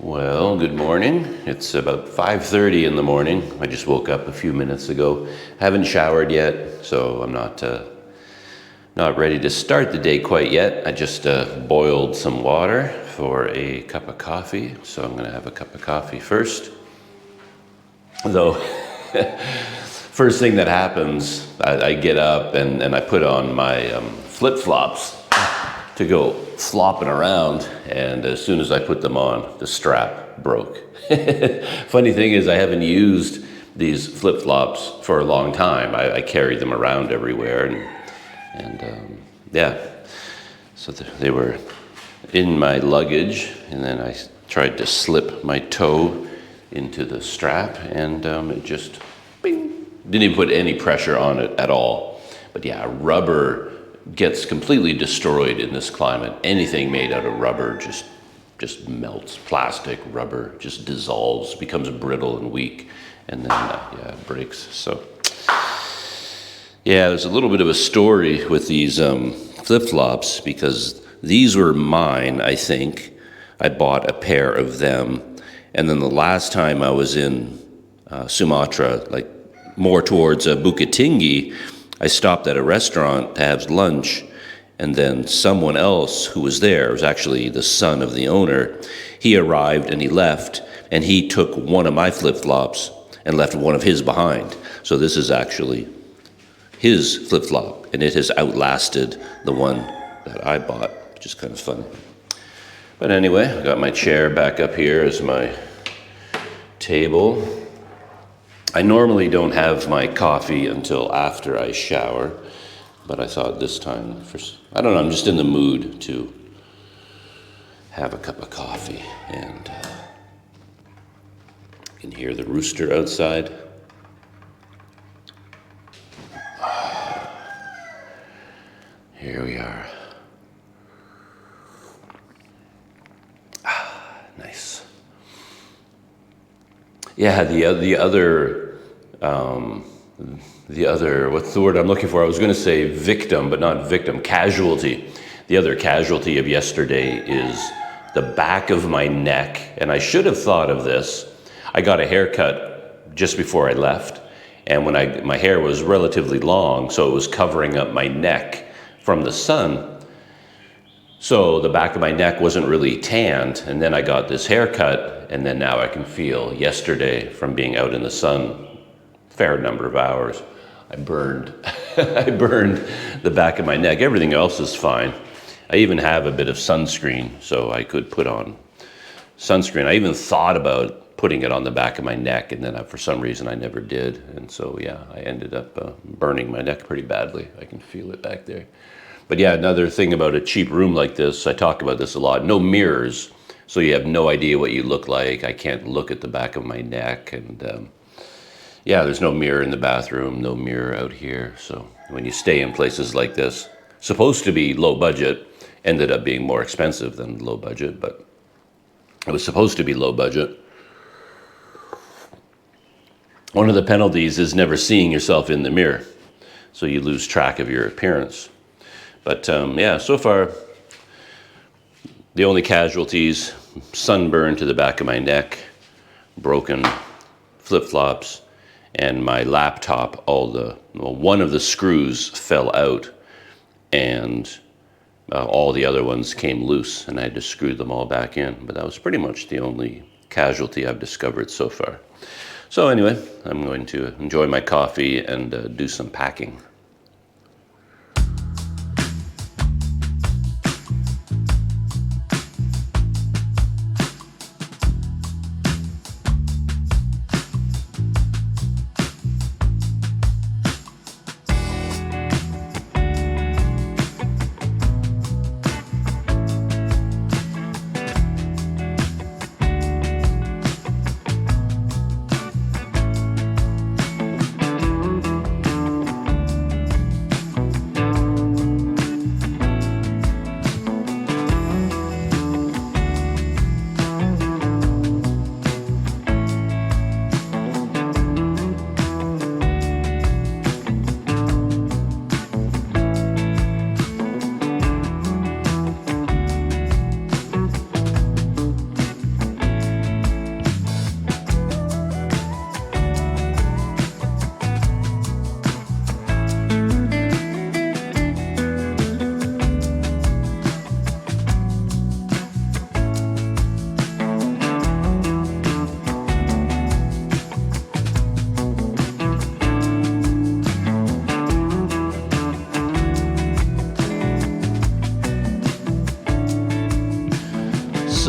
Well, good morning. It's about 5:30 in the morning. I just woke up a few minutes ago. Haven't showered yet, so I'm not ready to start the day quite yet. I just boiled some water for a cup of coffee, so I'm gonna have a cup of coffee first. Though, first thing that happens, I get up and I put on my flip-flops to go flopping around, and as soon as I put them on, the strap broke. Funny thing is, I haven't used these flip-flops for a long time. I carry them around everywhere, and yeah, so they were in my luggage, and then I tried to slip my toe into the strap, and it just, bing, didn't even put any pressure on it at all. But yeah, rubber gets completely destroyed in this climate. Anything made out of rubber just melts. Plastic, rubber just dissolves, becomes brittle and weak, and then yeah, it breaks. So yeah, there's a little bit of a story with these flip-flops, because these were mine, I think. I bought a pair of them, and then the last time I was in Sumatra, like more towards Bukit, I stopped at a restaurant to have lunch, and then someone else who was there, it was actually the son of the owner, he arrived and he left, and he took one of my flip-flops and left one of his behind. So this is actually his flip-flop, and it has outlasted the one that I bought, which is kind of funny. But anyway, I got my chair back up here as my table. I normally don't have my coffee until after I shower, but I thought this time, I don't know, I'm just in the mood to have a cup of coffee, and you can hear the rooster outside. Here we are. Nice. Yeah, the other, what's the word I'm looking for? I was going to say victim, but not victim, casualty. The other casualty of yesterday is the back of my neck, and I should have thought of this. I got a haircut just before I left, and when my hair was relatively long, so it was covering up my neck from the sun. So the back of my neck wasn't really tanned, and then I got this haircut, and then now I can feel yesterday from being out in the sun a fair number of hours. I burned the back of my neck. Everything else is fine. I even have a bit of sunscreen, so I could put on sunscreen. I even thought about putting it on the back of my neck, and then for some reason I never did. And so yeah, I ended up burning my neck pretty badly. I can feel it back there. But yeah, another thing about a cheap room like this, I talk about this a lot, no mirrors, so you have no idea what you look like. I can't look at the back of my neck, and yeah, there's no mirror in the bathroom, no mirror out here. So when you stay in places like this, supposed to be low budget, ended up being more expensive than low budget, but it was supposed to be low budget. One of the penalties is never seeing yourself in the mirror, so you lose track of your appearance. But yeah, so far, the only casualties, sunburn to the back of my neck, broken flip-flops, and my laptop, one of the screws fell out, and all the other ones came loose, and I had to screw them all back in. But that was pretty much the only casualty I've discovered so far. So anyway, I'm going to enjoy my coffee and do some packing.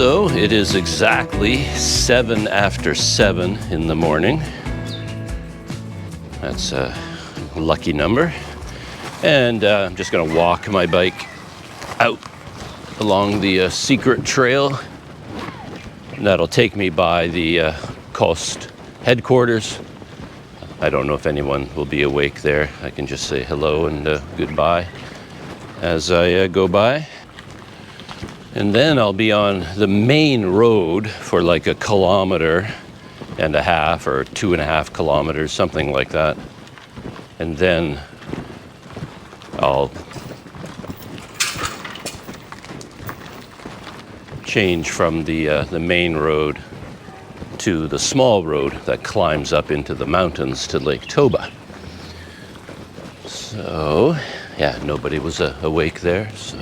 So it is exactly 7 after 7 in the morning. That's a lucky number. And I'm just gonna walk my bike out along the secret trail. That'll take me by the Kost headquarters. I don't know if anyone will be awake there. I can just say hello and goodbye as I go by. And then I'll be on the main road for like 1.5 kilometers or 2.5 kilometers, something like that. And then I'll change from the main road to the small road that climbs up into the mountains to Lake Toba. So, yeah, nobody was awake there, so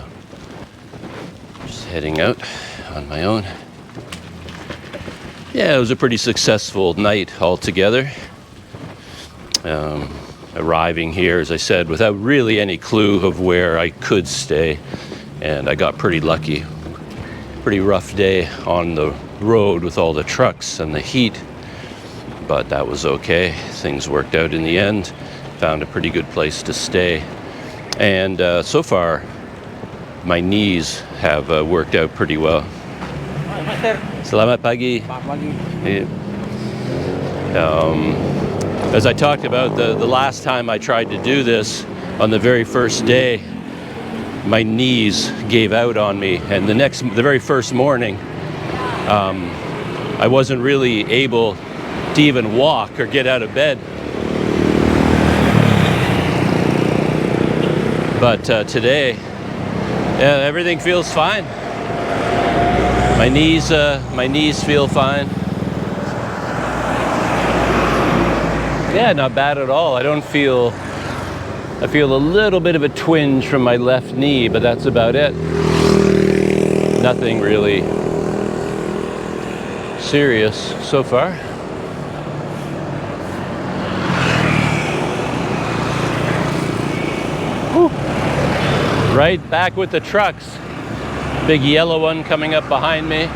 just heading out on my own. Yeah, it was a pretty successful night altogether. Arriving here, as I said, without really any clue of where I could stay, and I got pretty lucky. Pretty rough day on the road with all the trucks and the heat, but that was okay. Things worked out in the end. Found a pretty good place to stay, and so far my knees have worked out pretty well. Selamat pagi. As I talked about the last time I tried to do this, on the very first day my knees gave out on me, and the very first morning I wasn't really able to even walk or get out of bed. But today, yeah, everything feels fine. My knees feel fine. Yeah, not bad at all. I feel a little bit of a twinge from my left knee, but that's about it. Nothing really serious so far. Whew. Right back with the trucks. Big yellow one coming up behind me.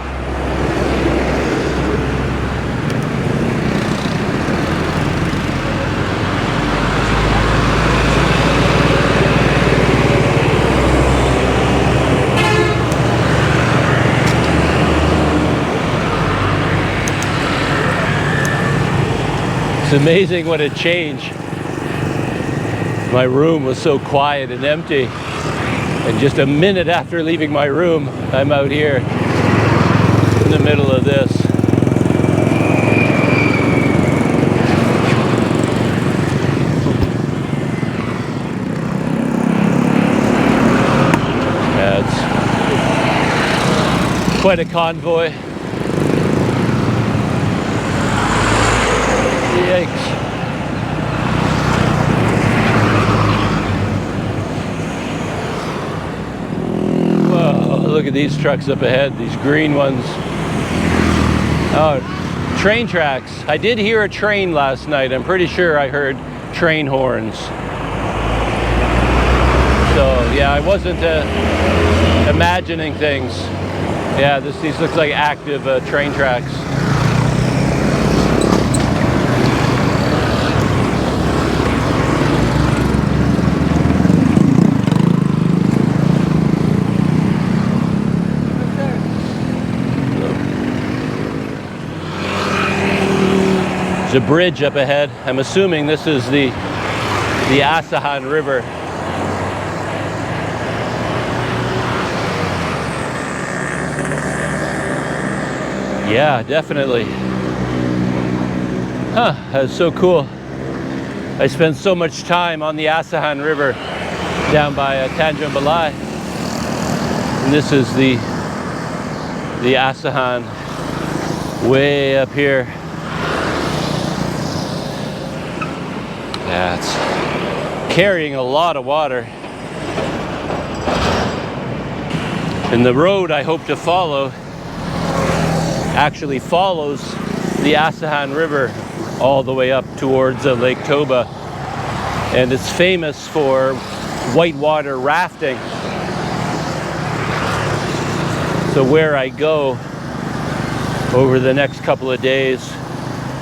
It's amazing what a change. My room was so quiet and empty, and just a minute after leaving my room, I'm out here in the middle of this. Yeah, it's quite a convoy. Yikes. Whoa, look at these trucks up ahead, these green ones. Oh, train tracks. I did hear a train last night. I'm pretty sure I heard train horns. So, yeah, I wasn't imagining things. Yeah, these looks like active train tracks. There's a bridge up ahead. I'm assuming this is the Asahan River. Yeah, definitely. Huh, that's so cool. I spent so much time on the Asahan River down by Tanjung Balai. And this is the Asahan way up here. Yeah, it's carrying a lot of water. And the road I hope to follow actually follows the Asahan River all the way up towards Lake Toba. And it's famous for whitewater rafting. So where I go, over the next couple of days,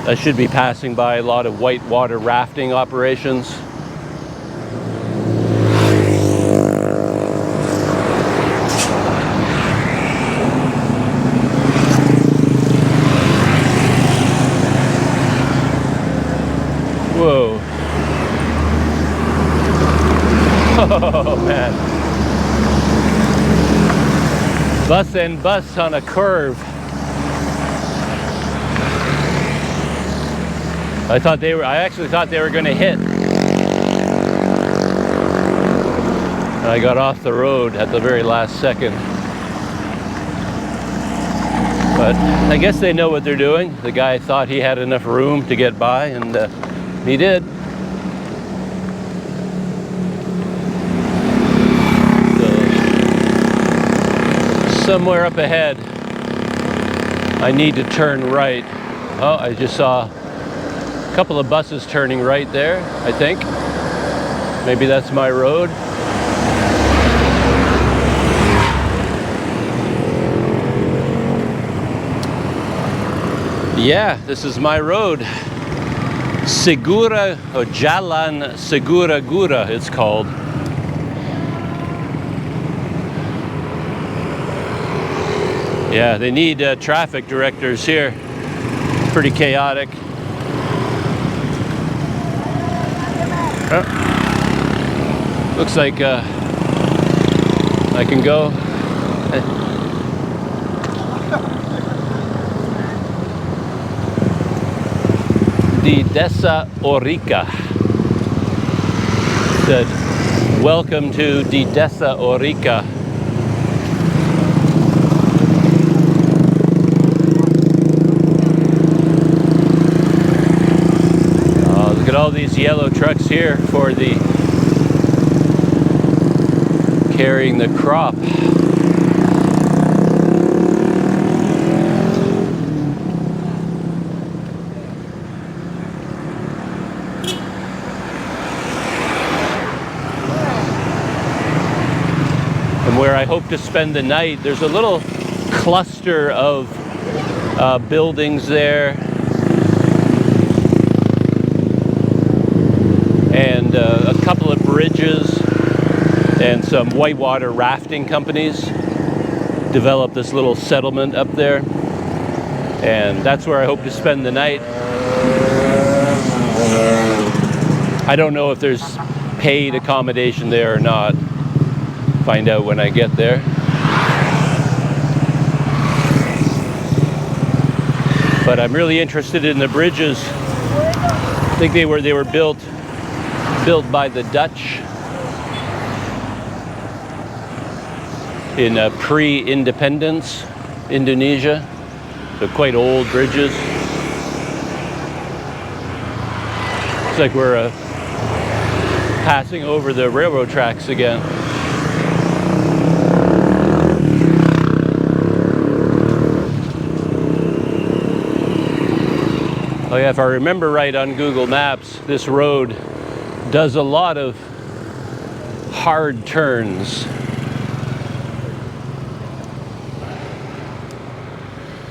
I should be passing by a lot of whitewater rafting operations. Whoa. Oh man. Bus and bus on a curve. I actually thought they were going to hit. And I got off the road at the very last second. But I guess they know what they're doing. The guy thought he had enough room to get by, and he did. So, somewhere up ahead, I need to turn right. Oh, I just saw a couple of buses turning right there, I think. Maybe that's my road. Yeah, this is my road. Jn Sigura-Gura it's called. Yeah, they need traffic directors here. Pretty chaotic. Looks like I can go. The Desa Orica said, "Welcome to the Desa Orica." Oh, look at all these yellow trucks here for the carrying the crop. And where I hope to spend the night, there's a little cluster of buildings there, and a couple of bridges, and some whitewater rafting companies developed this little settlement up there, and that's where I hope to spend the night. I don't know if there's paid accommodation there or not. Find out when I get there. But I'm really interested in the bridges. I think they were built by the Dutch in pre-independence Indonesia. So quite old bridges. Looks like we're passing over the railroad tracks again. Oh yeah, if I remember right on Google Maps, this road does a lot of hard turns.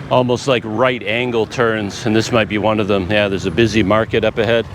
Almost like right angle turns, and this might be one of them. Yeah, there's a busy market up ahead.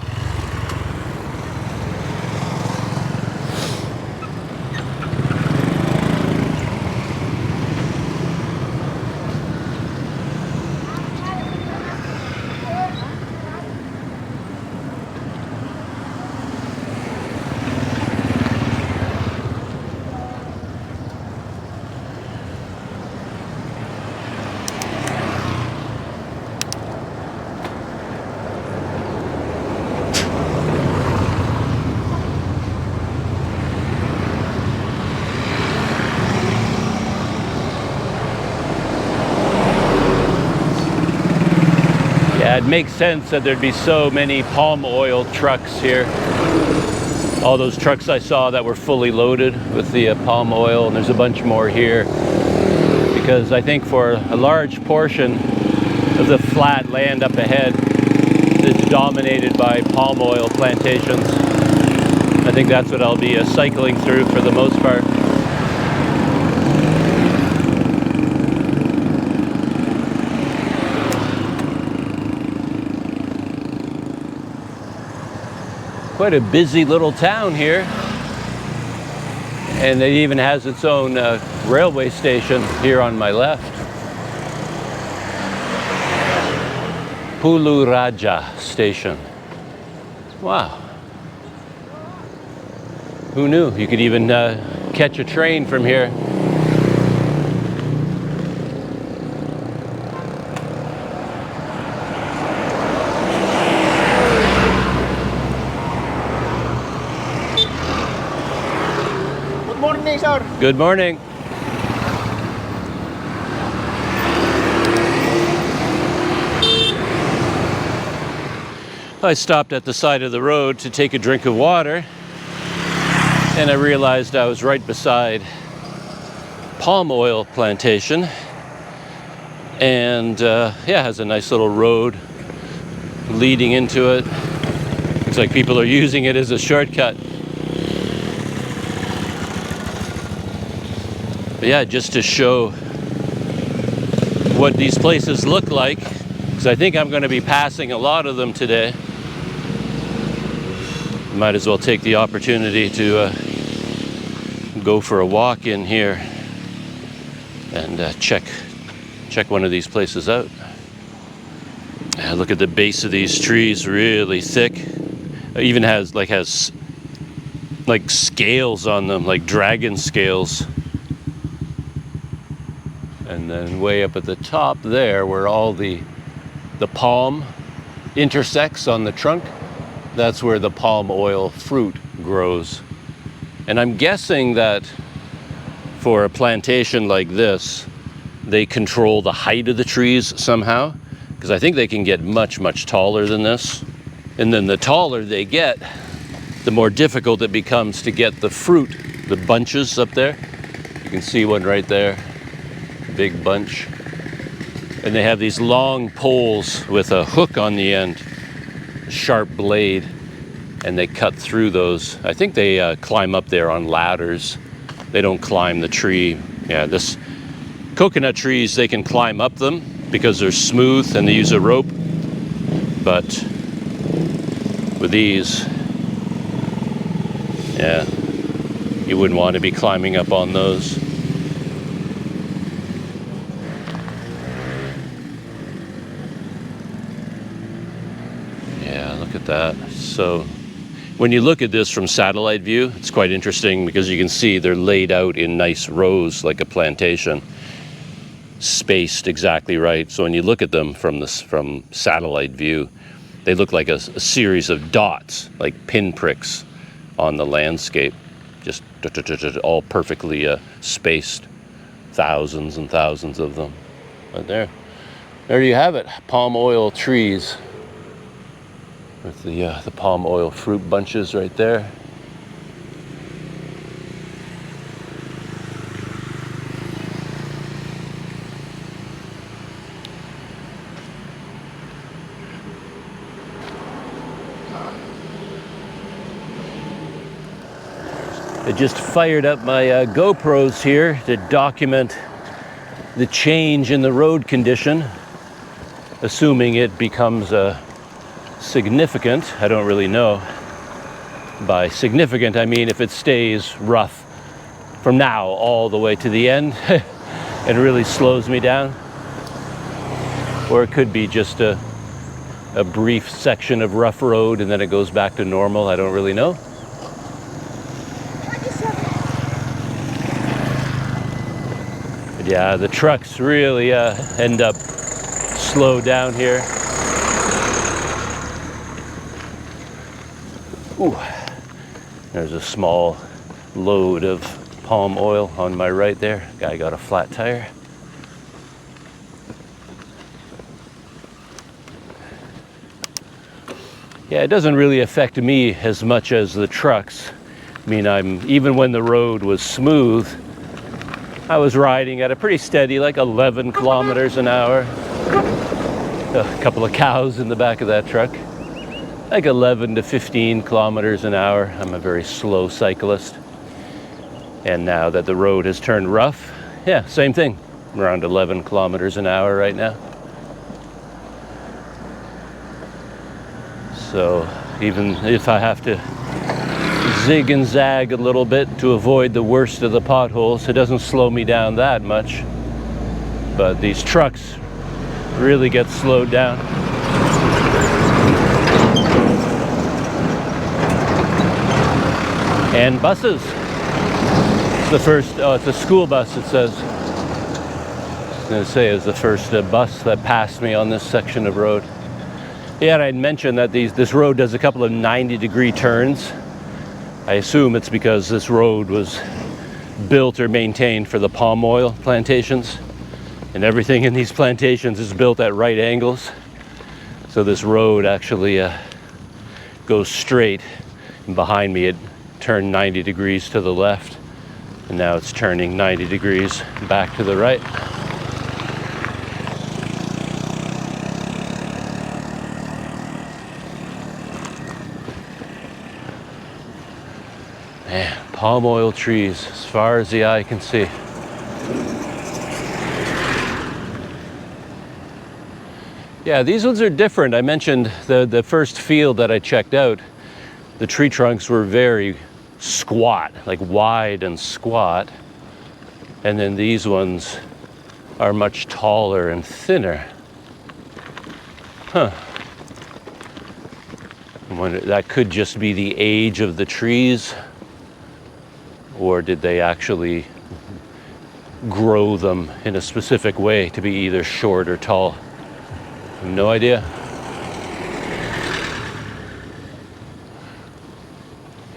It makes sense that there'd be so many palm oil trucks here. All those trucks I saw that were fully loaded with the palm oil, and there's a bunch more here. Because I think for a large portion of the flat land up ahead, it's dominated by palm oil plantations. I think that's what I'll be cycling through for the most part. Quite a busy little town here. And it even has its own railway station here on my left. Pulu Raja Station. Wow. Who knew? You could even catch a train from here. Good morning, sir. Good morning. I stopped at the side of the road to take a drink of water, and I realized I was right beside palm oil plantation, and yeah, it has a nice little road leading into it. Looks like people are using it as a shortcut. But yeah, just to show what these places look like, because I think I'm going to be passing a lot of them today. Might as well take the opportunity to go for a walk in here and check one of these places out. Look at the base of these trees, really thick. It even has like scales on them, like dragon scales. And then way up at the top there, where all the palm intersects on the trunk, that's where the palm oil fruit grows. And I'm guessing that for a plantation like this, they control the height of the trees somehow, because I think they can get much, much taller than this. And then the taller they get, the more difficult it becomes to get the fruit, the bunches up there. You can see one right there, big bunch. And they have these long poles with a hook on the end, sharp blade, and they cut through those. I think they climb up there on ladders. They don't climb the tree. Yeah, this coconut trees, they can climb up them because they're smooth and they use a rope. But with these, yeah, you wouldn't want to be climbing up on those. That. So when you look at this from satellite view, it's quite interesting because you can see they're laid out in nice rows like a plantation, spaced exactly right. So when you look at them from satellite view, they look like a series of dots, like pinpricks on the landscape, just all perfectly spaced, thousands and thousands of them. But there you have it, palm oil trees. With the palm oil fruit bunches right there. I just fired up my GoPros here to document the change in the road condition, assuming it becomes significant. I don't really know. By significant, I mean if it stays rough from now all the way to the end and really slows me down. Or it could be just a brief section of rough road and then it goes back to normal. I don't really know. But yeah, the trucks really end up slow down here. Ooh, there's a small load of palm oil on my right there. Guy got a flat tire. Yeah, it doesn't really affect me as much as the trucks. I mean, even when the road was smooth, I was riding at a pretty steady, like 11 kilometers an hour. A couple of cows in the back of that truck. Like 11 to 15 kilometers an hour. I'm a very slow cyclist. And now that the road has turned rough, yeah, same thing. I'm around 11 kilometers an hour right now. So even if I have to zig and zag a little bit to avoid the worst of the potholes. It doesn't slow me down that much, but these trucks really get slowed down. And buses. It's the first, oh, it's a school bus, it says. I was going to say it's the first bus that passed me on this section of road. Yeah, and I'd mentioned that this road does a couple of 90-degree turns. I assume it's because this road was built or maintained for the palm oil plantations, and everything in these plantations is built at right angles. So this road actually goes straight, and behind me it turned 90 degrees to the left, and now it's turning 90 degrees back to the right. Man, palm oil trees as far as the eye can see. Yeah, these ones are different. I mentioned the first field that I checked out, the tree trunks were very squat, like wide and squat. And then these ones are much taller and thinner. Huh. I wonder, that could just be the age of the trees. Or did they actually grow them in a specific way to be either short or tall? I have no idea.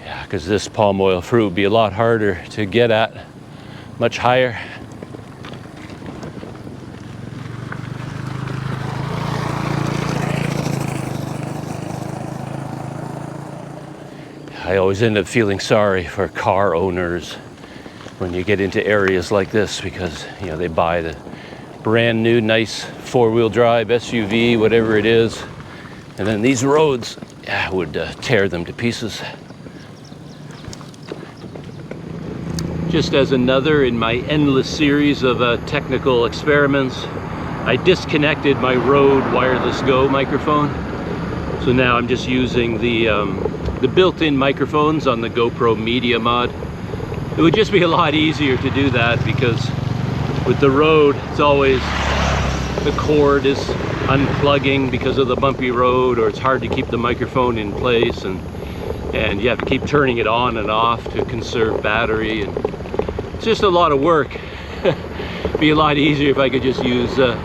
Yeah, because this palm oil fruit would be a lot harder to get at, much higher. I always end up feeling sorry for car owners when you get into areas like this, because you know they buy the brand new nice four-wheel drive SUV, whatever it is, and then these roads would tear them to pieces. Just as another in my endless series of technical experiments, I disconnected my Rode Wireless Go microphone, so now I'm just using the built-in microphones on the GoPro Media Mod. It would just be a lot easier to do that, because with the Rode, it's always the cord is unplugging because of the bumpy road, or it's hard to keep the microphone in place, and you have to keep turning it on and off to conserve battery, and it's just a lot of work. It'd be a lot easier if I could just use this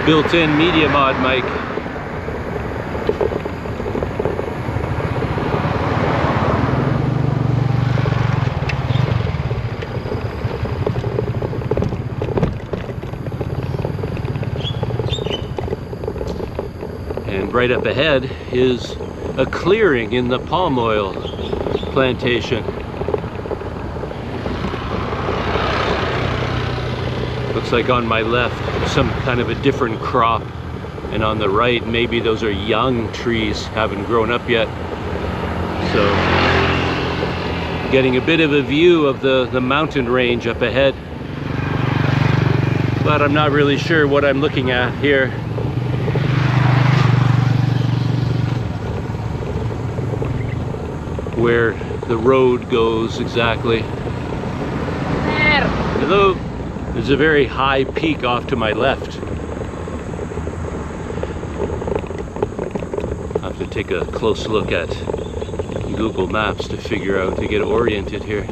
built-in Media Mod mic. And right up ahead is a clearing in the palm oil plantation. Looks like on my left some kind of a different crop, and on the right maybe those are young trees, haven't grown up yet. So getting a bit of a view of the mountain range up ahead, but I'm not really sure what I'm looking at here. Where the road goes exactly. Hello. There's a very high peak off to my left. I'll have to take a close look at Google Maps to figure out, to get oriented here.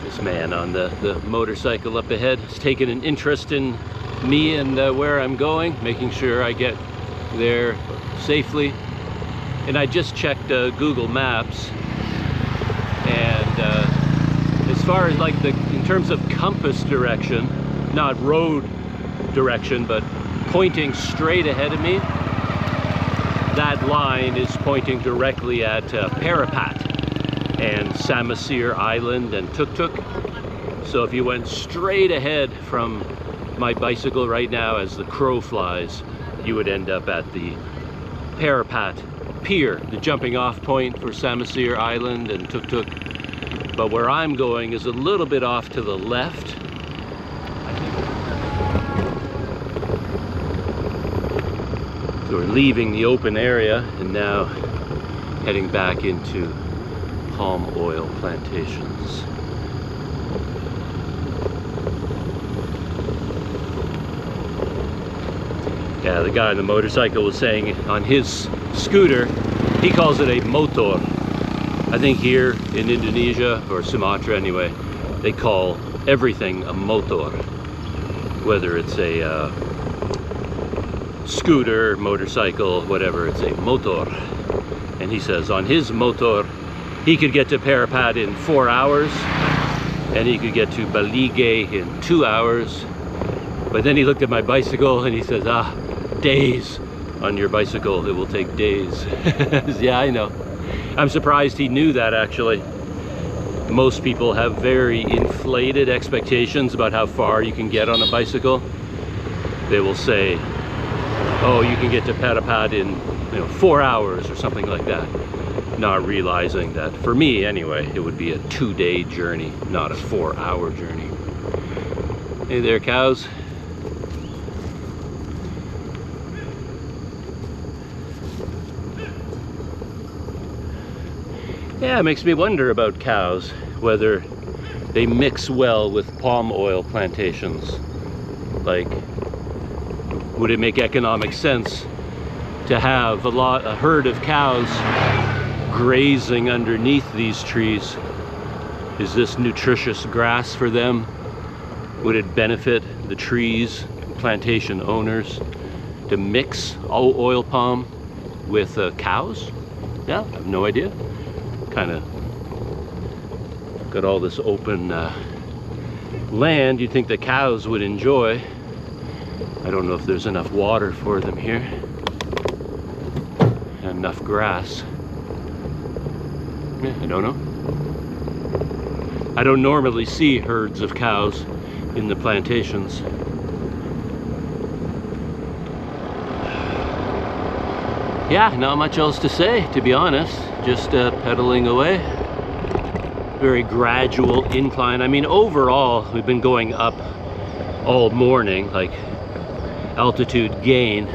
This man on the motorcycle up ahead is taking an interest in me and where I'm going, making sure I get there safely. And I just checked Google Maps, and as far as like in terms of compass direction, not road direction, but pointing straight ahead of me, that line is pointing directly at Parapat and Samasir Island and Tuk Tuk. So if you went straight ahead from my bicycle right now as the crow flies, you would end up at the Parapat Pier, the jumping off point for Samasir Island and Tuk Tuk. But where I'm going is a little bit off to the left. I think So we're leaving the open area and now heading back into palm oil plantations. Yeah, the guy on the motorcycle was saying on his scooter, he calls it a motor. I think here in Indonesia, or Sumatra anyway, they call everything a motor. Whether it's a scooter, motorcycle, whatever, it's a motor. And he says on his motor, he could get to Parapat in 4 hours, and he could get to Balige in 2 hours. But then he looked at my bicycle and he says, days on your bicycle, it will take days. Yeah, I know. I'm surprised he knew that, actually. Most people have very inflated expectations about how far you can get on a bicycle. They will say, oh, you can get to Parapat in 4 hours or something like that, not realizing that for me anyway, it would be a 2-day journey, not a 4-hour journey. Hey there, cows. Yeah, it makes me wonder about cows, whether they mix well with palm oil plantations. Like, would it make economic sense to have a herd of cows grazing underneath these trees? Is this nutritious grass for them? Would it benefit the trees, plantation owners, to mix oil palm with cows? Yeah, I have no idea. Kind of got all this open land you'd think the cows would enjoy. I don't know if there's enough water for them here and enough grass. Yeah, I don't know. I don't normally see herds of cows in the plantations. Yeah, not much else to say, to be honest. Just pedaling away. Very gradual incline. I mean, overall, we've been going up all morning, like altitude gain.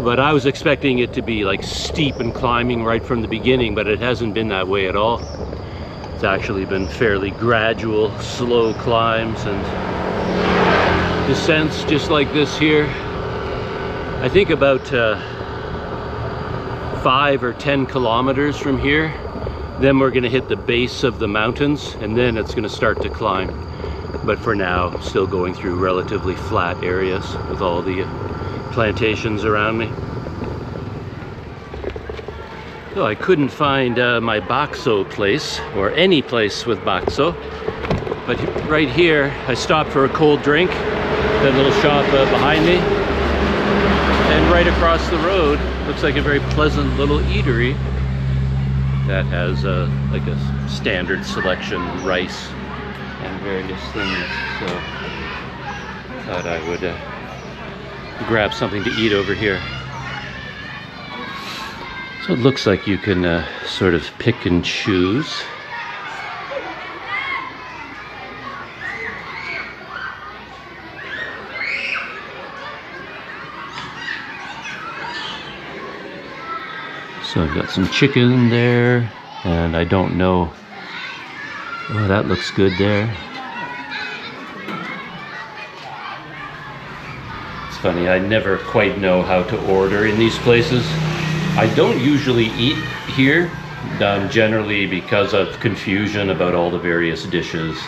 But I was expecting it to be like steep and climbing right from the beginning, but it hasn't been that way at all. It's actually been fairly gradual, slow climbs and descents just like this here. I think about 5 or 10 kilometers from here, then we're going to hit the base of the mountains, and then it's going to start to climb. But for now, still going through relatively flat areas with all the plantations around me. So I couldn't find my bakso place, or any place with bakso, but right here I stopped for a cold drink, that little shop behind me. And right across the road, looks like a very pleasant little eatery that has like a standard selection, rice and various things. So thought I would grab something to eat over here. So it looks like you can sort of pick and choose. So I've got some chicken there, and I don't know. Oh, that looks good there. It's funny, I never quite know how to order in these places. I don't usually eat here, generally because of confusion about all the various dishes.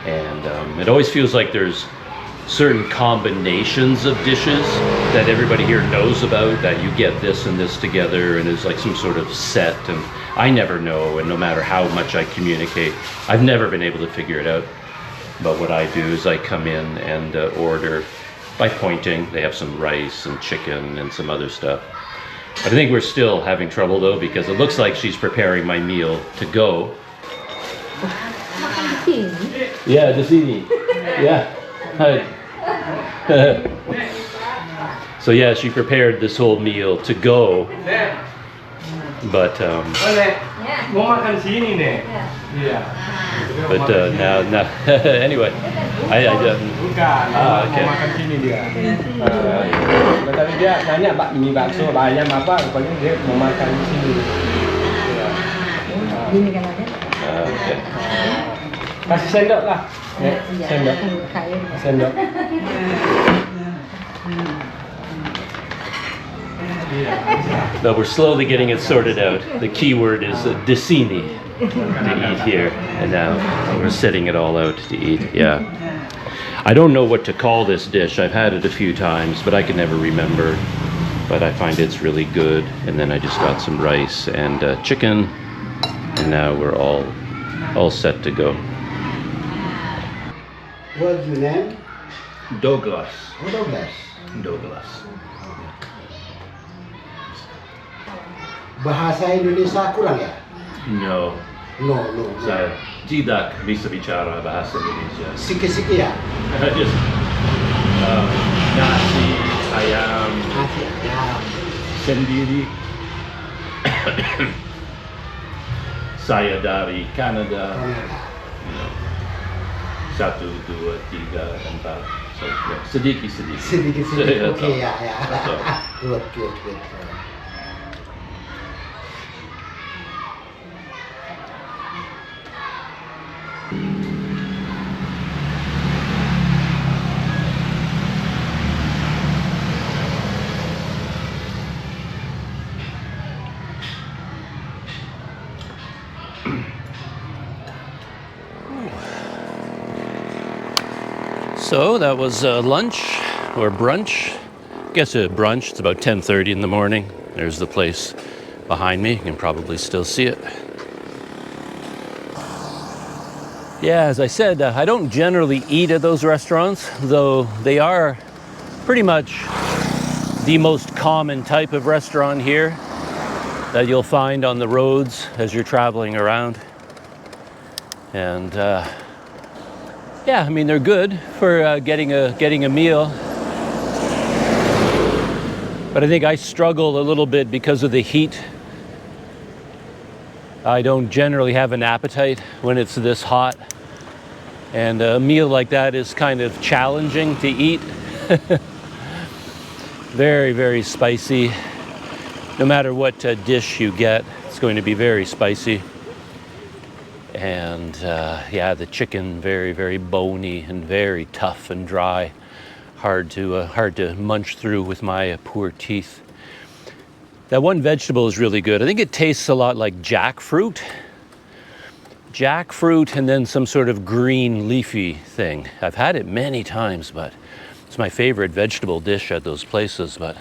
And it always feels like there's certain combinations of dishes that everybody here knows about, that you get this and this together and is like some sort of set, and I never know, and no matter how much I communicate, I've never been able to figure it out. But what I do is I come in and order by pointing. They have some rice and chicken and some other stuff. But I think we're still having trouble though, because it looks like she's preparing my meal to go. Yeah, di sini. Yeah. Hi. So yeah, she prepared this whole meal to go, but Mau makan sini nih. Iya. But now anyway, I Bukan. okay. Mau makan sini dia. Tadi dia nanya mie bakso, ayam apa, rupanya dia mau makan di sini. Ini kan ada. Okay. Kasih sendok lah. Sendok. Sendok. But we're slowly getting it sorted out. The key word is Dicini to eat here, and now we're setting it all out to eat. Yeah. I don't know what to call this dish. I've had it a few times, but I can never remember. But I find it's really good. And then I just got some rice and chicken, and now we're all set to go. What's your name? Douglas. Douglas. Douglas. Bahasa Indonesia kurang ya? No. No. Saya tidak bisa bicara bahasa Indonesia. Sikit-sikit ya? Just nasi ayam Nasi ayam. sendiri. Saya dari Kanada. Satu, dua, tiga, empat. So, yeah, sedikit. Sedikit. Oke ya. That's all. Good. So that was lunch or brunch. I guess a brunch. It's about 10:30 in the morning. There's the place behind me. You can probably still see it. Yeah, as I said, I don't generally eat at those restaurants, though they are pretty much the most common type of restaurant here that you'll find on the roads as you're traveling around. And yeah, I mean, they're good for getting a meal. But I think I struggle a little bit because of the heat. I don't generally have an appetite when it's this hot. And a meal like that is kind of challenging to eat. Very, very spicy. No matter what dish you get, it's going to be very spicy. And yeah, the chicken very, very bony and very tough and dry. Hard to munch through with my poor teeth. That one vegetable is really good. I think it tastes a lot like jackfruit. Jackfruit and then some sort of green leafy thing. I've had it many times, but it's my favorite vegetable dish at those places, but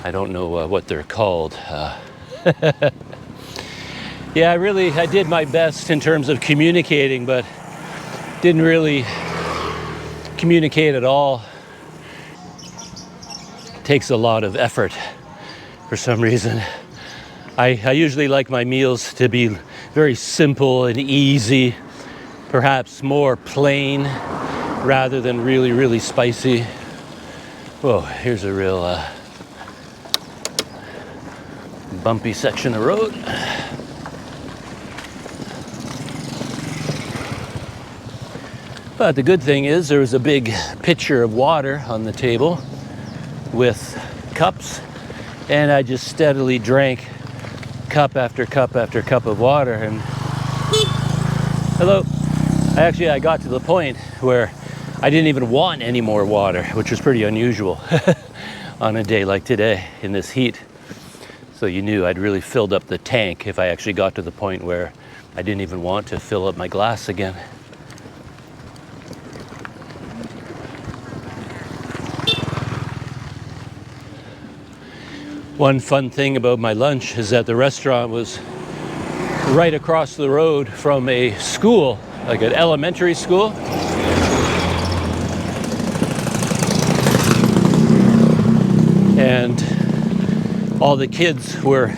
I don't know what they're called. Yeah, I did my best in terms of communicating, but didn't really communicate at all. It takes a lot of effort for some reason. I usually like my meals to be very simple and easy, perhaps more plain rather than really, really spicy. Whoa, here's a real bumpy section of road. But the good thing is there was a big pitcher of water on the table with cups, and I just steadily drank cup after cup after cup of water. And hello, I got to the point where I didn't even want any more water, which was pretty unusual on a day like today in this heat. So you knew I'd really filled up the tank if I actually got to the point where I didn't even want to fill up my glass again. One fun thing about my lunch is that the restaurant was right across the road from a school, like an elementary school. And all the kids were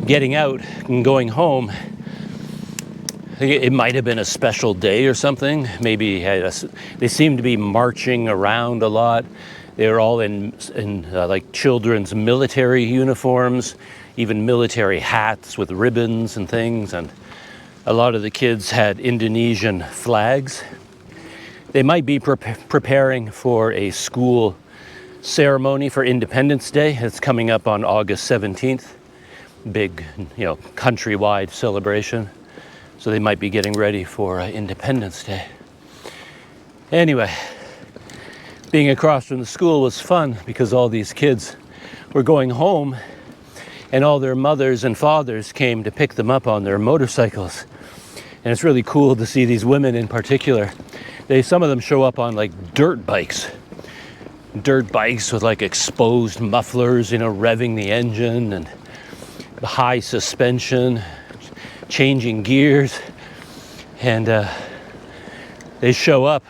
getting out and going home. I think it might have been a special day or something. Maybe they seemed to be marching around a lot. They were all in like children's military uniforms, even military hats with ribbons and things. And A lot of the kids had Indonesian flags. They might be preparing for a school ceremony for Independence Day. It's coming up on August 17th. Big, countrywide celebration. So they might be getting ready for Independence Day. Anyway, being across from the school was fun because all these kids were going home and all their mothers and fathers came to pick them up on their motorcycles. And it's really cool to see these women in particular. Some of them show up on like dirt bikes with like exposed mufflers, revving the engine and high suspension, changing gears. And they show up,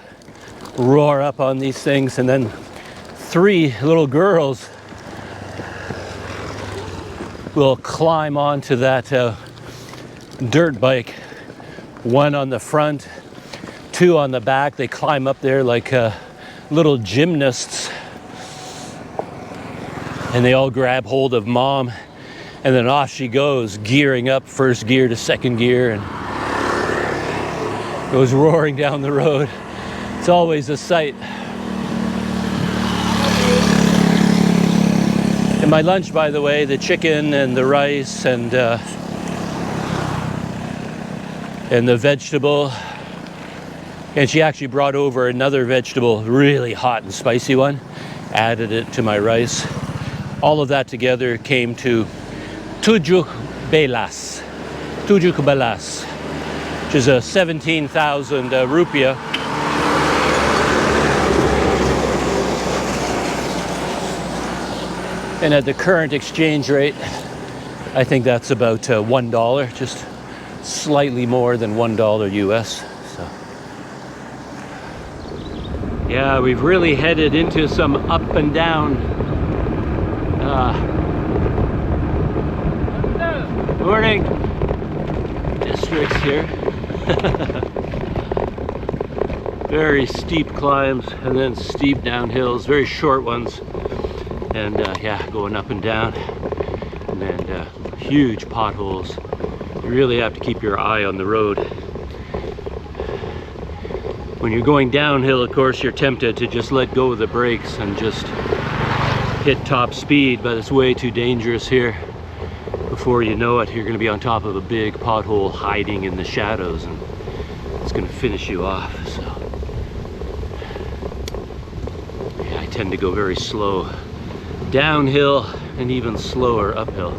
roar up on these things, and then 3 little girls will climb onto that dirt bike, 1 on the front, 2 on the back. They climb up there like little gymnasts, and they all grab hold of mom, and then off she goes, gearing up, first gear to second gear, and goes roaring down the road. It's always a sight. And my lunch, by the way, the chicken and the rice and the vegetable. And she actually brought over another vegetable, really hot and spicy one, added it to my rice. All of that together came to 7 belas, which is a 17,000 rupiah. And at the current exchange rate, I think that's about $1, just slightly more than $1 US. So, yeah, we've really headed into some up and down morning districts here. Very steep climbs and then steep downhills, very short ones. And yeah, going up and down, and then huge potholes. You really have to keep your eye on the road. When you're going downhill, of course, you're tempted to just let go of the brakes and just hit top speed, but it's way too dangerous here. Before you know it, you're going to be on top of a big pothole hiding in the shadows, and it's going to finish you off. So yeah, I tend to go very slow downhill and even slower uphill.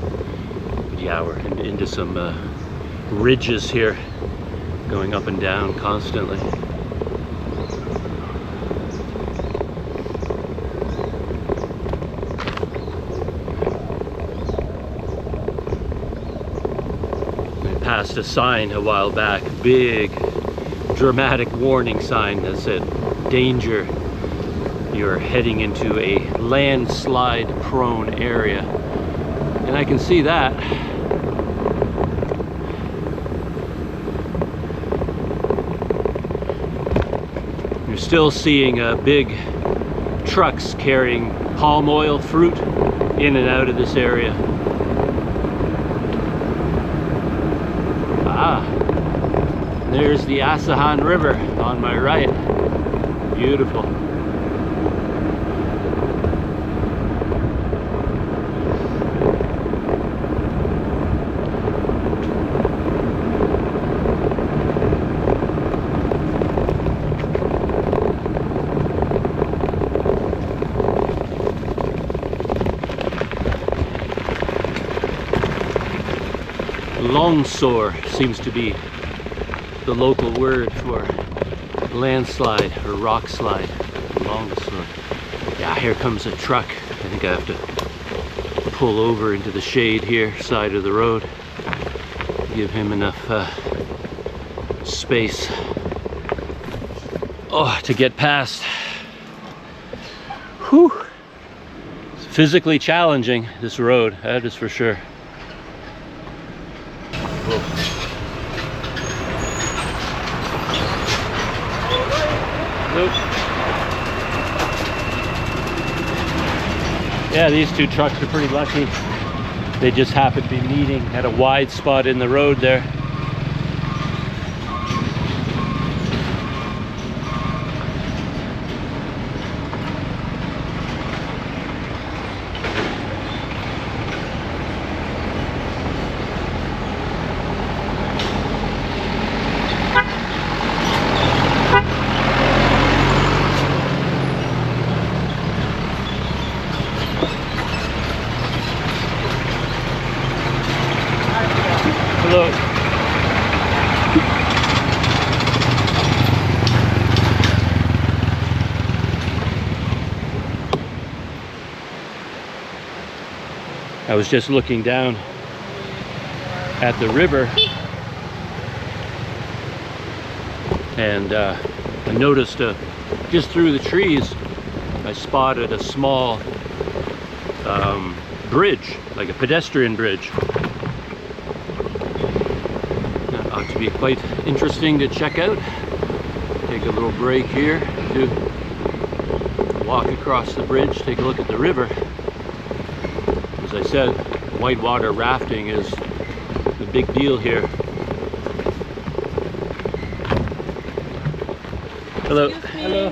But yeah, we're into some ridges here, going up and down constantly. I passed a sign a while back, big dramatic warning sign that said, danger. You're heading into a landslide prone area, and I can see that. You're still seeing big trucks carrying palm oil fruit in and out of this area. There's the Asahan River on my right. Beautiful. Longsor seems to be the local word for landslide or rock slide. Longsor. Yeah, here comes a truck. I think I have to pull over into the shade here, side of the road. Give him enough space to get past. Whew. It's physically challenging, this road, that is for sure. Whoa. Nope. Yeah, these two trucks are pretty lucky. They just happen to be meeting at a wide spot in the road there. I was just looking down at the river, and I noticed just through the trees I spotted a small bridge, like a pedestrian bridge. That ought to be quite interesting to check out. Take a little break here to walk across the bridge, take a look at the river. As I said, whitewater rafting is a big deal here. Hello. Hello.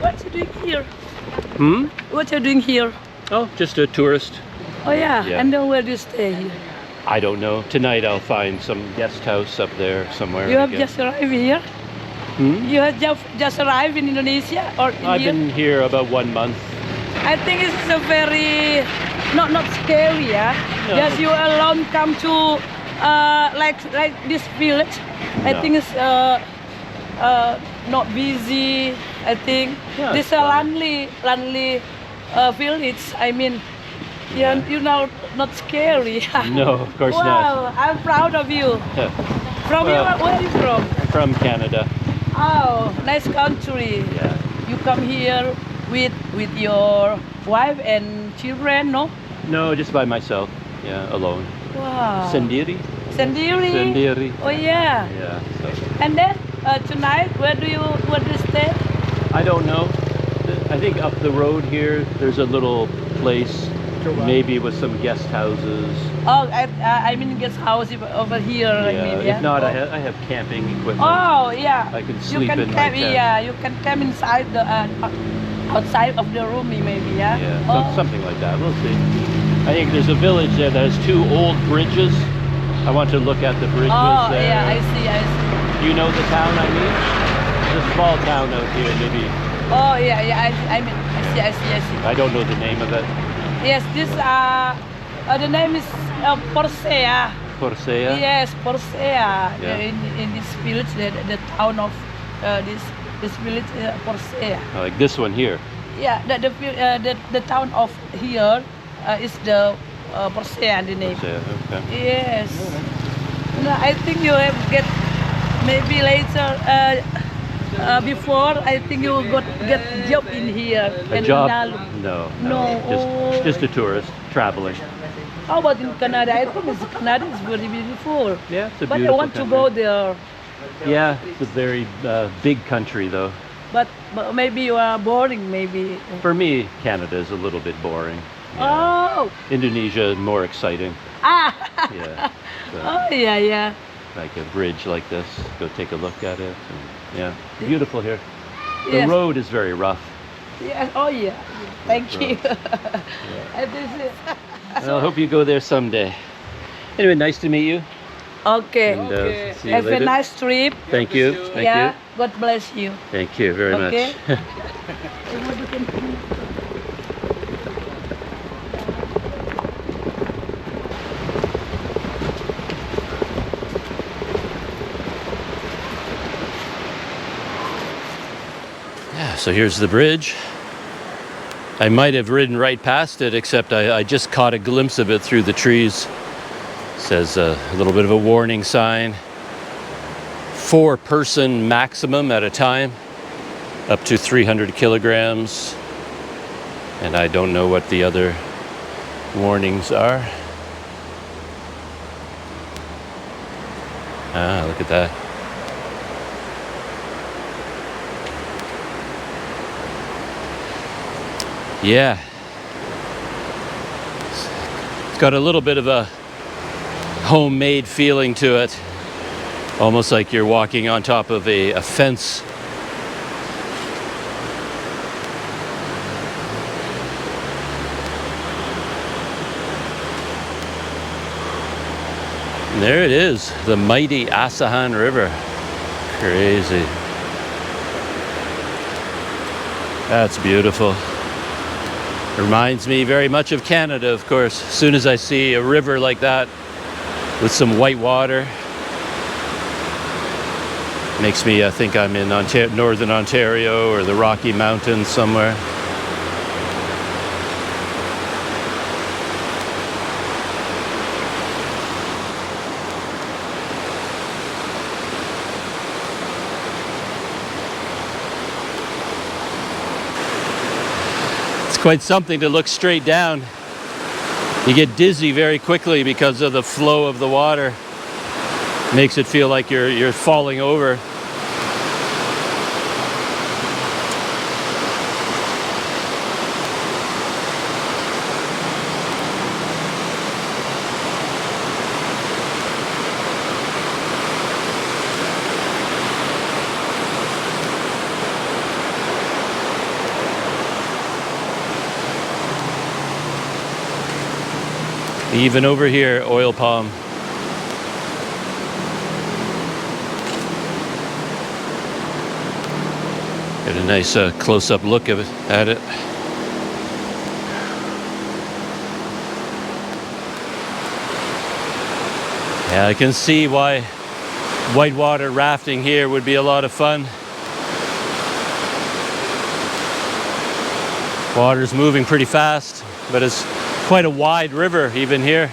What are you doing here? Hmm? What are you doing here? Oh, just a tourist. Oh yeah, Yeah. and then where do you stay here? I don't know. Tonight I'll find some guest house up there somewhere. You I have guess. just arrived here? Hmm? You have just arrived in Indonesia or in I've here? been here about 1 month. I think it's a very not scary, yeah. No. Just you alone come to like this village. I No. think it's not busy. I think Yeah, this it's a fine. lonely village. I mean, you know, not scary. No, of course not. Wow, I'm proud of you. From Well- here, where are you from? From Canada. Oh, nice country. Yeah. You come here with your wife and children, no? No, just by myself. Yeah, alone. Wow. Sendiri? Sendiri. Sendiri. Oh yeah. Yeah. So And then tonight, where do you stay? I don't know. I think up the road here, there's a little place, maybe with some guest houses. Oh, I mean guest house over here. I mean, yeah. If not, oh. I have camping equipment. Oh yeah. I can You sleep can in my camp. tent. Yeah, you can camp inside the outside of the room, maybe. Yeah. Yeah, Oh. something like that. We'll see. I think there's a village there that has 2 old bridges. I want to look at the bridges Oh there. yeah, I see. Do you know the town I mean? There's a small town out here, maybe. Oh yeah, yeah. I mean, I see. I don't know the name of it. Yes, this the name is Porsea. Corsea? Yes, Porsea. Yeah. In this village, the town of this village, Porsea. Like this one here. Yeah, the town of here is the Porsea, the name. Corsea, okay. Yes. No, I think you have get maybe later. Before, I think you will get job in here. A in job? Nalu. No. No. Just a tourist traveling. How about in Canada? I think Canada is very beautiful. Yeah, it's a But I beautiful want to country. go there. Yeah, it's a very big country though. But maybe you are boring, maybe. For me, Canada is a little bit boring. Oh! Indonesia more exciting. Ah! Yeah. So, Oh, yeah. like a bridge like this. Go take a look at it. And, yeah, beautiful here. The Yes. road is very rough. Yes. Oh, yeah. Thank you. And this is... Well, I hope you go there someday. Anyway, nice to meet you. Okay. And, see you Have later. a nice trip. Thank you. Thank yeah. you. God bless you. Thank you very Okay. much. Yeah, so here's the bridge. I might have ridden right past it, except I just caught a glimpse of it through the trees. Says a little bit of a warning sign. 4-person maximum at a time, up to 300 kilograms. And I don't know what the other warnings are. Ah, look at that. Yeah. It's got a little bit of a homemade feeling to it. Almost like you're walking on top of a fence. And there it is, the mighty Asahan River. Crazy. That's beautiful. Reminds me very much of Canada, of course. As soon as I see a river like that with some white water, makes me think I'm in northern Ontario or the Rocky Mountains somewhere. quite something to look straight down. You get dizzy very quickly because of the flow of the water. Makes it feel like you're falling over. Even over here, oil palm. Get a nice close-up look of it, at it. Yeah, I can see why whitewater rafting here would be a lot of fun. Water's moving pretty fast, but it's quite a wide river even here.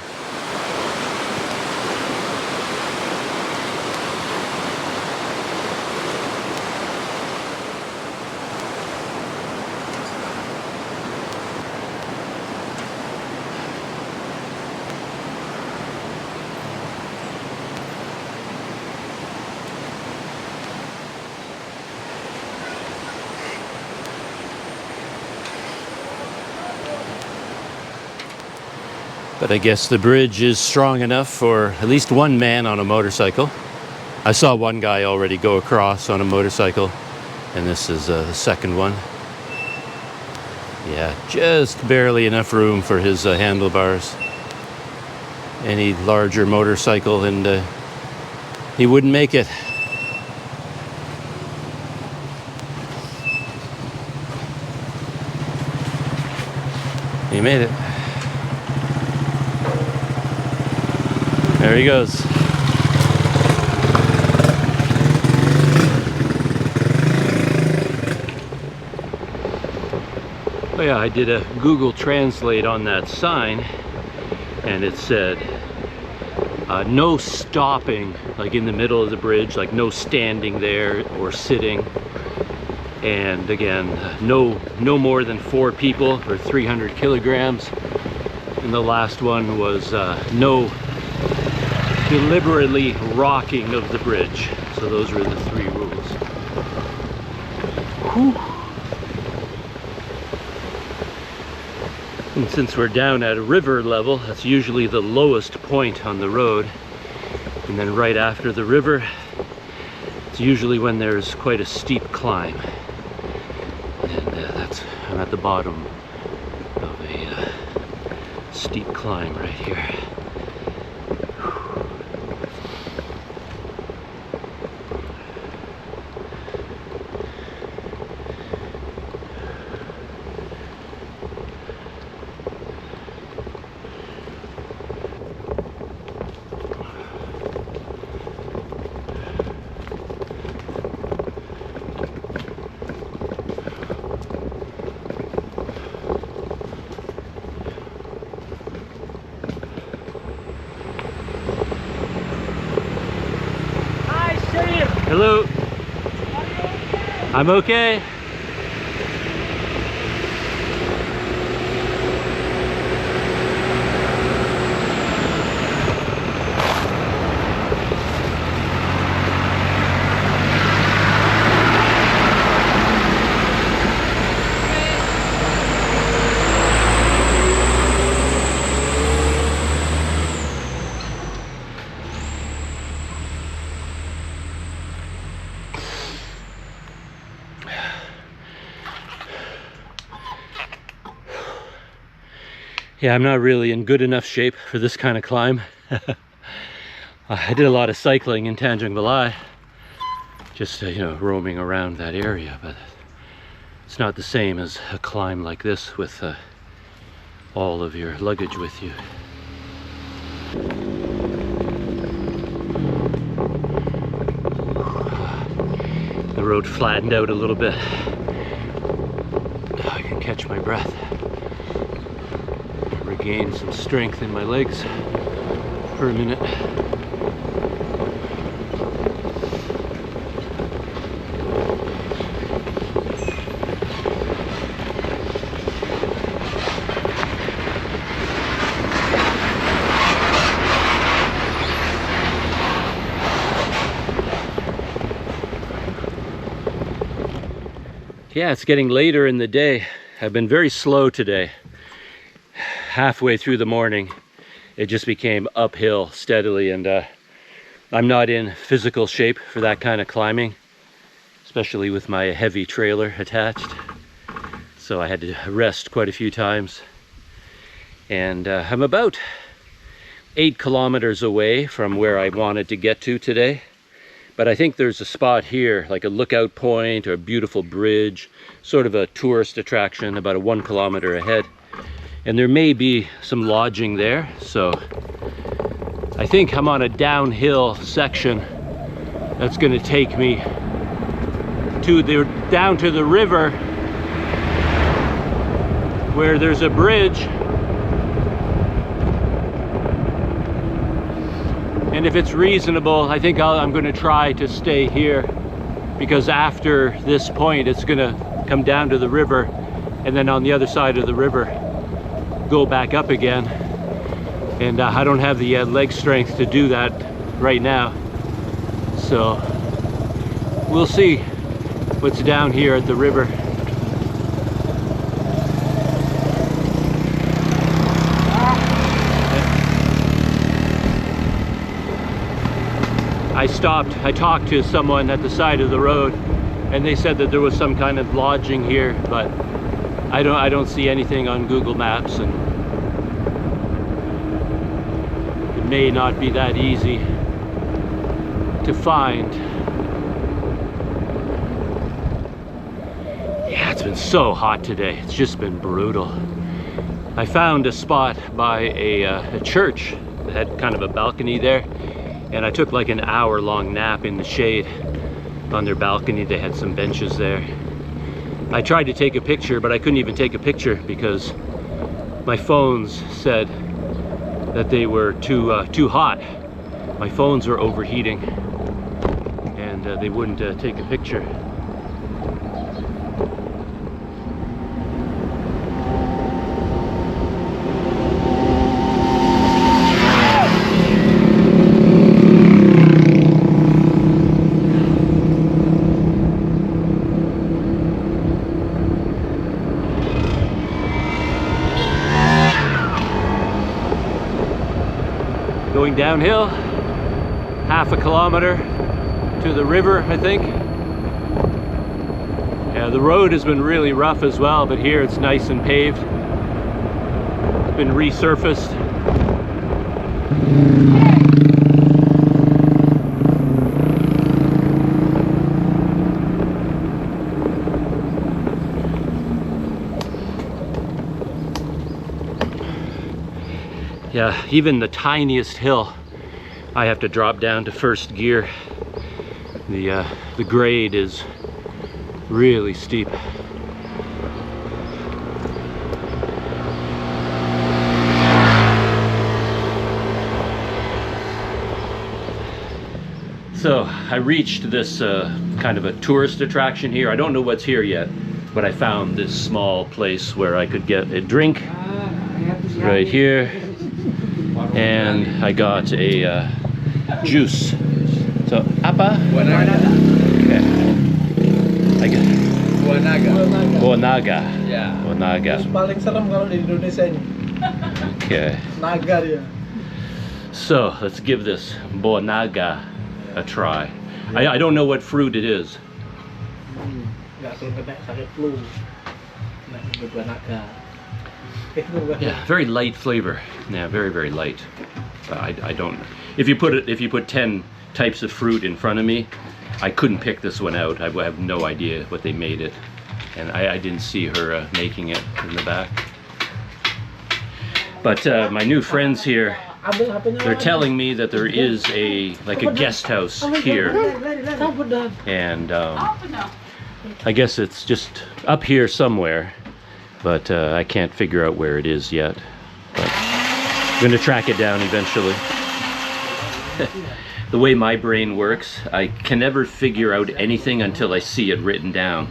But I guess the bridge is strong enough for at least one man on a motorcycle. I saw one guy already go across on a motorcycle, and this is the second one. Yeah, just barely enough room for his handlebars. Any larger motorcycle and he wouldn't make it. He made it. There he goes. Oh yeah, I did a Google Translate on that sign, and it said no stopping, like in the middle of the bridge, like no standing there or sitting. And again, no more than 4 people or 300 kilograms. And the last one was no deliberately rocking of the bridge. So those were the 3 rules. Whew. And since we're down at a river level, that's usually the lowest point on the road. And then right after the river, it's usually when there's quite a steep climb. And I'm at the bottom of a steep climb right here. Hello. I'm okay. Yeah, I'm not really in good enough shape for this kind of climb. I did a lot of cycling in Tanjung Balai, just you know, roaming around that area, but it's not the same as a climb like this with all of your luggage with you. The road flattened out a little bit. I can catch my breath. Regain some strength in my legs for a minute. Yeah, it's getting later in the day. I've been very slow today. Halfway through the morning, it just became uphill steadily, and I'm not in physical shape for that kind of climbing, especially with my heavy trailer attached. So I had to rest quite a few times. And I'm about 8 kilometers away from where I wanted to get to today. But I think there's a spot here, like a lookout point or a beautiful bridge, sort of a tourist attraction about a 1 kilometer ahead. And there may be some lodging there. So I think I'm on a downhill section that's going to take me down to the river, where there's a bridge. And if it's reasonable, I think I'm going to try to stay here, because after this point it's going to come down to the river, and then on the other side of the river go back up again. And I don't have the leg strength to do that right now. So we'll see what's down here at the river. I talked to someone at the side of the road, and they said that there was some kind of lodging here, but I don't see anything on Google Maps, and it may not be that easy to find. Yeah, it's been so hot today. It's just been brutal. I found a spot by a church that had kind of a balcony there, and I took like an hour-long nap in the shade on their balcony. They had some benches there. I tried to take a picture, but I couldn't even take a picture because my phones said that they were too hot. My phones were overheating, and they wouldn't take a picture. Going downhill, 1/2 kilometer to the river, I think. Yeah, the road has been really rough as well, but here it's nice and paved. It's been resurfaced. Yeah, even the tiniest hill I have to drop down to first gear. The grade is really steep. So I reached this kind of a tourist attraction here. I don't know what's here yet, but I found this small place where I could get a drink right here. And I got a juice. So, apa? Okay. I got Buah naga. Yeah. Buah naga. Paling serem kalau di Indonesia ini. Okay. Naga dia. So, let's give this buah naga a try. I don't know what fruit it is. Nggak perlu kena sakit flu. Nah, buah naga. Yeah, very light flavor. Yeah, very, very light. I don't. If you put 10 types of fruit in front of me, I couldn't pick this one out. I have no idea what they made it, and I didn't see her making it in the back. But my new friends here, they're telling me that there is a guest house here, and I guess it's just up here somewhere. But I can't figure out where it is yet. But I'm going to track it down eventually. The way my brain works, I can never figure out anything until I see it written down.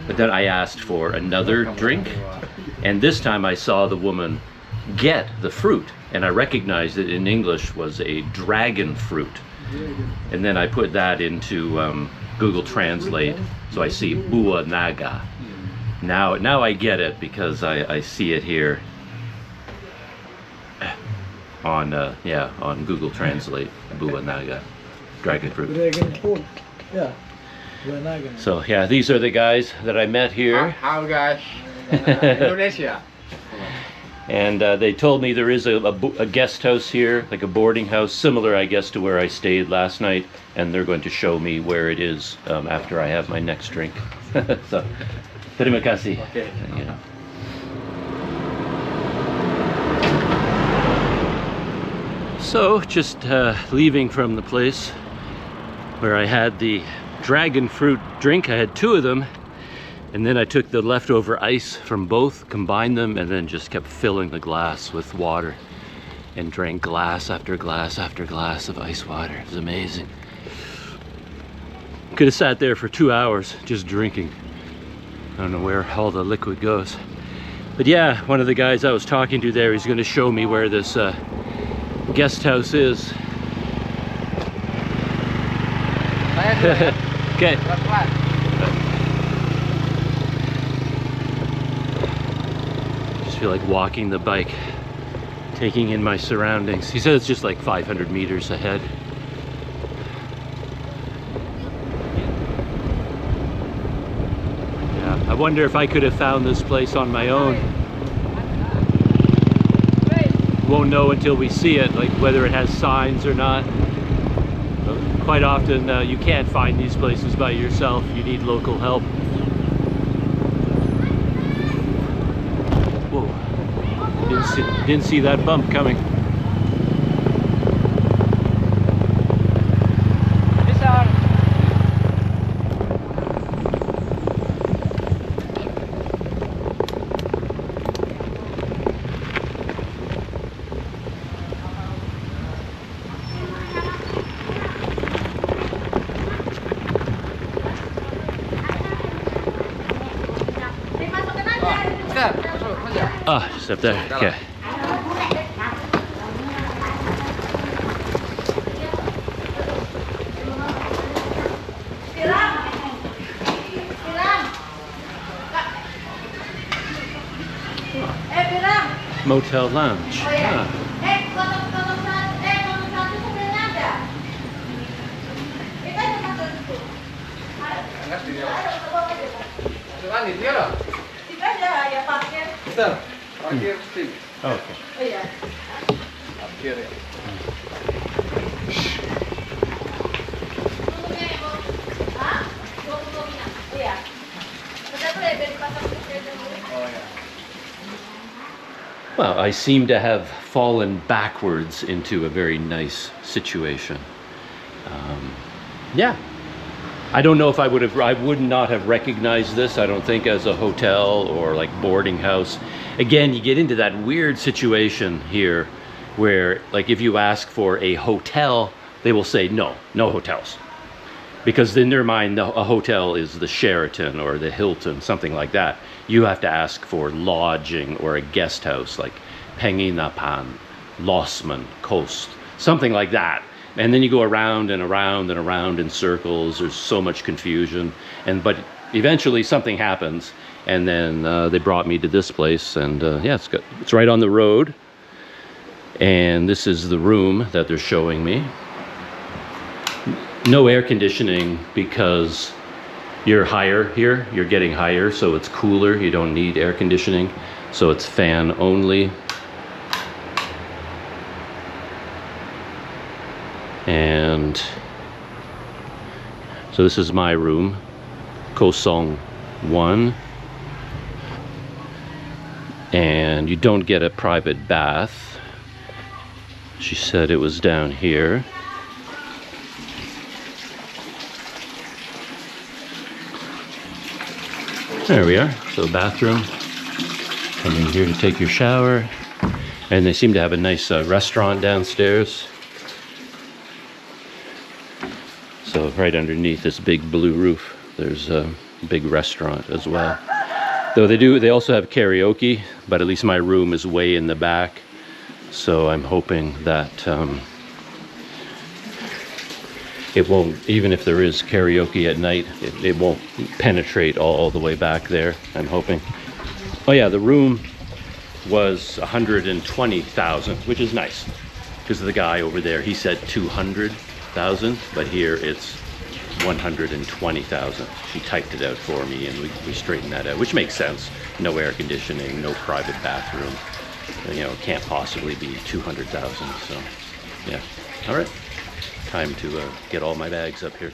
But then I asked for another drink, and this time I saw the woman get the fruit, and I recognized it in English was a dragon fruit. And then I put that into Google Translate, so I see Bua Naga. Now I get it because I see it here on on Google Translate. Bua Naga, dragon fruit. Dragon fruit. Yeah. Naga. So yeah, these are the guys that I met here. How guys? Indonesia. And they told me there is a guest house here, like a boarding house, similar, I guess, to where I stayed last night. And they're going to show me where it is after I have my next drink. So, terima kasih. Okay. Yeah. So, just leaving from the place where I had the dragon fruit drink. I had 2 of them. And then I took the leftover ice from both, combined them, and then just kept filling the glass with water and drank glass after glass after glass of ice water. It was amazing. Could have sat there for 2 hours just drinking. I don't know where all the liquid goes. But yeah, one of the guys I was talking to there, he's going to show me where this guest house is. Okay. Just feel like walking the bike, taking in my surroundings. He said it's just like 500 meters ahead. Yeah, I wonder if I could have found this place on my own. Won't know until we see it, like whether it has signs or not. Quite often you can't find these places by yourself. You need local help. Whoa, didn't see that bump coming. Ah, just up there. Okay. Motel lounge. Ah. Okay. Well, I seem to have fallen backwards into a very nice situation. Yeah. I don't know if I would not have recognized this, I don't think, as a hotel or like boarding house. Again, you get into that weird situation here where, like, if you ask for a hotel, they will say no hotels. Because in their mind, a hotel is the Sheraton or the Hilton, something like that. You have to ask for lodging or a guest house, like Penginapan, Losman, Kost, something like that. And then you go around and around and around in circles. There's so much confusion. But eventually something happens. And then they brought me to this place. And yeah, it's right on the road. And this is the room that they're showing me. No air conditioning because you're higher here. You're getting higher, so it's cooler. You don't need air conditioning. So it's fan only. And so this is my room, Kosong 1. And you don't get a private bath. She said it was down here. There we are. So bathroom. Come in here to take your shower. And they seem to have a nice restaurant downstairs. So right underneath this big blue roof, there's a big restaurant as well. Though they also have karaoke, but at least my room is way in the back. So I'm hoping that it won't, even if there is karaoke at night, it won't penetrate all the way back there, I'm hoping. Oh yeah, the room was 120,000, which is nice, because the guy over there, he said 200,000, but here it's 120,000. She typed it out for me, and we straightened that out, which makes sense. No air conditioning, no private bathroom. You know, it can't possibly be 200,000. So, yeah. All right. Time to get all my bags up here.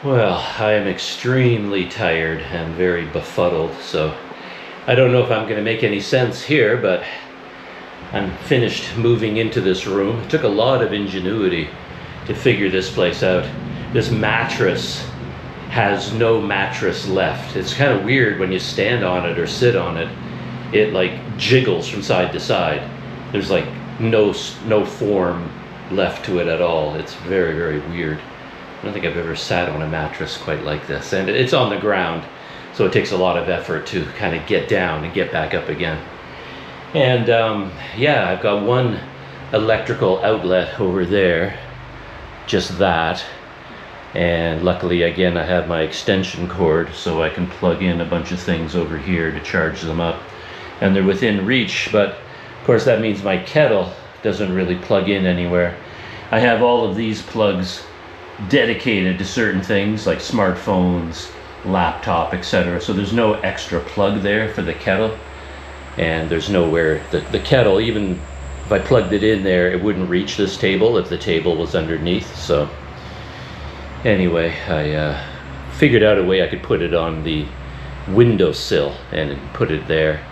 Well, I am extremely tired and very befuddled, so I don't know if I'm going to make any sense here, but I'm finished moving into this room. It took a lot of ingenuity to figure this place out. This mattress has no mattress left. It's kind of weird when you stand on it or sit on it. It like jiggles from side to side. There's like no form left to it at all. It's very, very weird. I don't think I've ever sat on a mattress quite like this. And it's on the ground, so it takes a lot of effort to kind of get down and get back up again. And yeah, I've got one electrical outlet over there, just that. And luckily, again, I have my extension cord, so I can plug in a bunch of things over here to charge them up. And they're within reach, but of course that means my kettle doesn't really plug in anywhere. I have all of these plugs dedicated to certain things like smartphones, laptop, etc. So there's no extra plug there for the kettle, and there's nowhere, the kettle, even if I plugged it in there, it wouldn't reach this table if the table was underneath. So anyway, I figured out a way I could put it on the windowsill and put it there.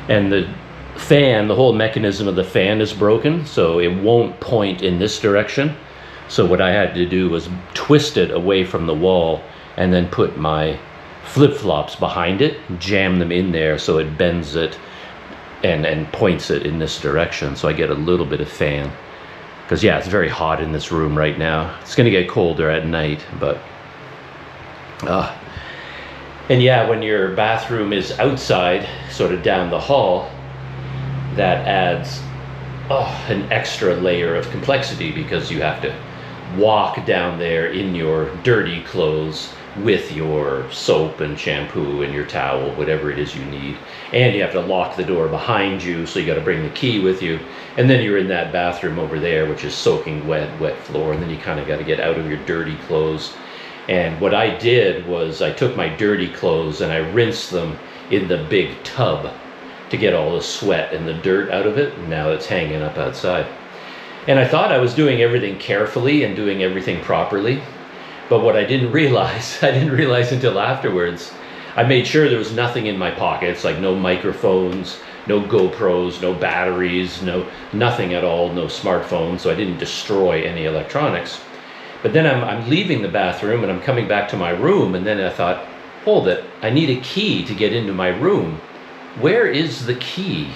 And the fan, the whole mechanism of the fan is broken, so it won't point in this direction. So what I had to do was twist it away from the wall and then put my flip-flops behind it, jam them in there so it bends it and points it in this direction, so I get a little bit of fan. Because yeah, it's very hot in this room right now. It's gonna get colder at night, but and yeah, when your bathroom is outside, sort of down the hall, that adds an extra layer of complexity, because you have to walk down there in your dirty clothes with your soap and shampoo and your towel, whatever it is you need, and you have to lock the door behind you, so you got to bring the key with you, and then you're in that bathroom over there which is soaking wet floor, and then you kind of got to get out of your dirty clothes. And what I did was I took my dirty clothes and I rinsed them in the big tub to get all the sweat and the dirt out of it, and now it's hanging up outside. And I thought I was doing everything carefully and doing everything properly, but what I didn't realize until afterwards, I made sure there was nothing in my pockets, like no microphones, no GoPros, no batteries, nothing at all, no smartphones, so I didn't destroy any electronics. But then I'm leaving the bathroom and I'm coming back to my room, and then I thought, hold it, I need a key to get into my room. Where is the key?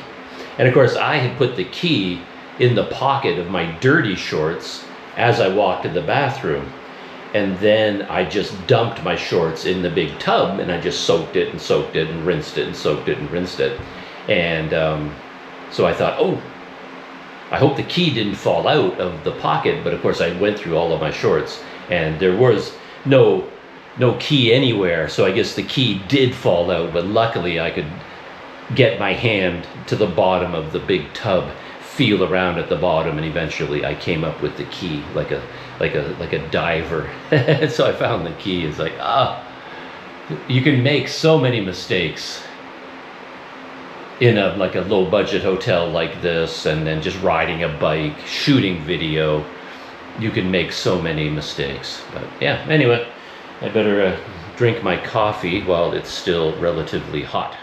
And of course I had put the key in the pocket of my dirty shorts as I walked to the bathroom. And then I just dumped my shorts in the big tub, and I just soaked it and soaked it and rinsed it and soaked it and rinsed it. And so I thought, oh, I hope the key didn't fall out of the pocket. But of course I went through all of my shorts and there was no key anywhere. So I guess the key did fall out, but luckily I could get my hand to the bottom of the big tub, feel around at the bottom, and eventually I came up with the key like a diver. So I found the key. It's like, you can make so many mistakes in a low budget hotel like this, and then just riding a bike, shooting video. You can make so many mistakes. But yeah, anyway, I better drink my coffee while it's still relatively hot.